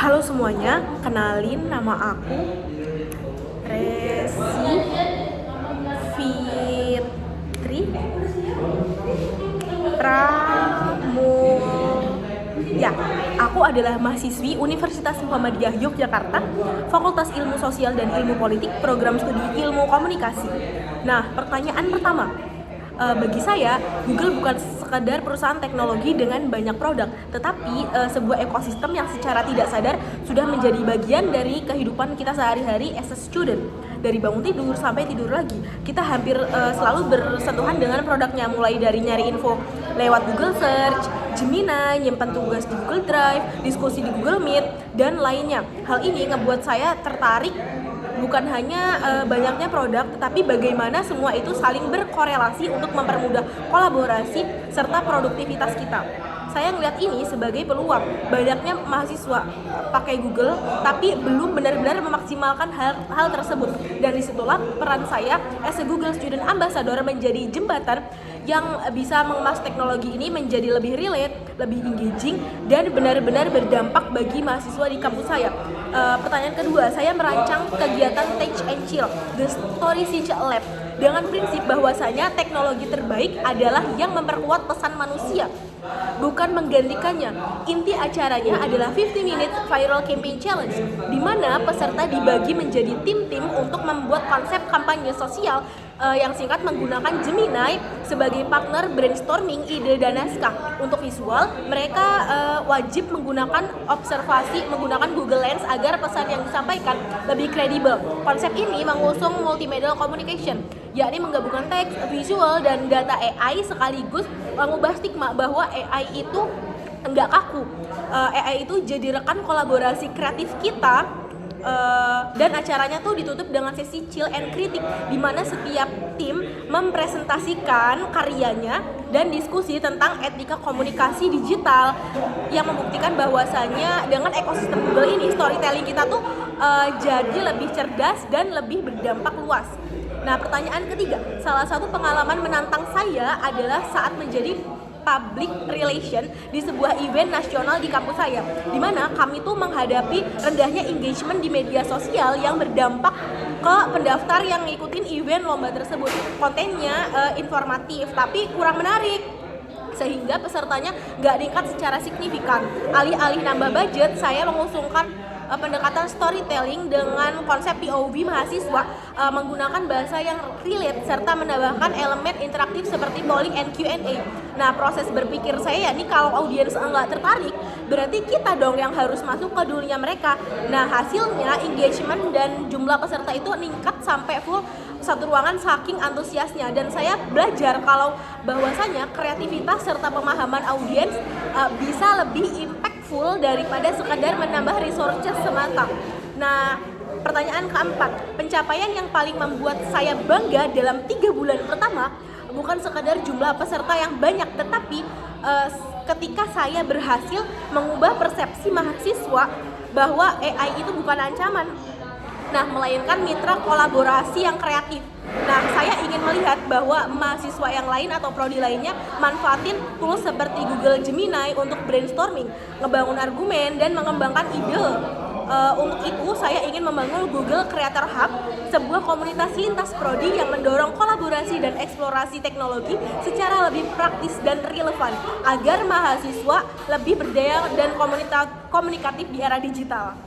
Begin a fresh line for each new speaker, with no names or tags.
Halo semuanya, kenalin nama aku Resi Fitri Ya, aku adalah mahasiswi Universitas Muhammadiyah Yogyakarta, Fakultas Ilmu Sosial dan Ilmu Politik, Program Studi Ilmu Komunikasi. Nah, pertanyaan pertama, bagi saya, Google bukan sekadar perusahaan teknologi dengan banyak produk, tetapi sebuah ekosistem yang secara tidak sadar sudah menjadi bagian dari kehidupan kita sehari-hari as a student. Dari bangun tidur sampai tidur lagi, kita hampir selalu bersentuhan dengan produknya, mulai dari nyari info lewat Google Search, Gemini, nyimpan tugas di Google Drive, diskusi di Google Meet, dan lainnya. Hal ini ngebuat saya tertarik bukan hanya banyaknya produk, tetapi bagaimana semua itu saling berkorelasi untuk mempermudah kolaborasi serta produktivitas kita. Saya ngeliat ini sebagai peluang. Banyaknya mahasiswa pakai Google, tapi belum benar-benar memaksimalkan hal tersebut. Dan disitulah peran saya as a Google Student Ambassador menjadi jembatan yang bisa mengemas teknologi ini menjadi lebih relate, lebih engaging, dan benar-benar berdampak bagi mahasiswa di kampus saya. Pertanyaan kedua, saya merancang kegiatan Teach and Chill, The Story Teach Lab, dengan prinsip bahwasanya teknologi terbaik adalah yang memperkuat pesan manusia, bukan menggantikannya. Inti acaranya adalah 50 Minutes Viral Campaign Challenge, di mana peserta dibagi menjadi tim-tim untuk membuat konsep kampanye sosial yang singkat menggunakan Gemini sebagai partner brainstorming ide dan naskah. Untuk visual, mereka wajib menggunakan observasi menggunakan Google Lens agar pesan yang disampaikan lebih kredibel. Konsep ini mengusung multimodal communication, yakni menggabungkan teks, visual, dan data AI sekaligus mengubah stigma bahwa AI itu enggak kaku. AI itu jadi rekan kolaborasi kreatif kita. Dan acaranya tuh ditutup dengan sesi chill and critic, di mana setiap tim mempresentasikan karyanya dan diskusi tentang etika komunikasi digital yang membuktikan bahwasannya dengan ekosistem Google ini storytelling kita tuh jadi lebih cerdas dan lebih berdampak luas. Nah, pertanyaan ketiga, salah satu pengalaman menantang saya adalah saat menjadi public relation di sebuah event nasional di kampus saya, di mana kami tuh menghadapi rendahnya engagement di media sosial yang berdampak ke pendaftar yang ngikutin event lomba tersebut. Kontennya informatif tapi kurang menarik, sehingga pesertanya nggak diangkat secara signifikan. Alih-alih nambah budget, saya mengusulkan pendekatan storytelling dengan konsep POV mahasiswa, menggunakan bahasa yang relate serta menambahkan elemen interaktif seperti polling and Q&A. Nah, proses berpikir saya yakni kalau audiens enggak tertarik, berarti kita dong yang harus masuk ke dunia mereka. Nah, hasilnya engagement dan jumlah peserta itu meningkat sampai full satu ruangan saking antusiasnya. Dan saya belajar kalau bahwasanya kreativitas serta pemahaman audiens bisa lebih impactful daripada sekadar menambah resources semata. Nah, pertanyaan keempat, pencapaian yang paling membuat saya bangga dalam 3 bulan pertama bukan sekadar jumlah peserta yang banyak, tetapi ketika saya berhasil mengubah persepsi mahasiswa bahwa AI itu bukan ancaman, nah, melainkan mitra kolaborasi yang kreatif. Nah, saya ingin melihat bahwa mahasiswa yang lain atau prodi lainnya manfaatin tools seperti Google Gemini untuk brainstorming, ngebangun argumen, dan mengembangkan ide. Untuk itu, saya ingin membangun Google Creator Hub, sebuah komunitas lintas prodi yang mendorong kolaborasi dan eksplorasi teknologi secara lebih praktis dan relevan, agar mahasiswa lebih berdaya dan komunikatif di era digital.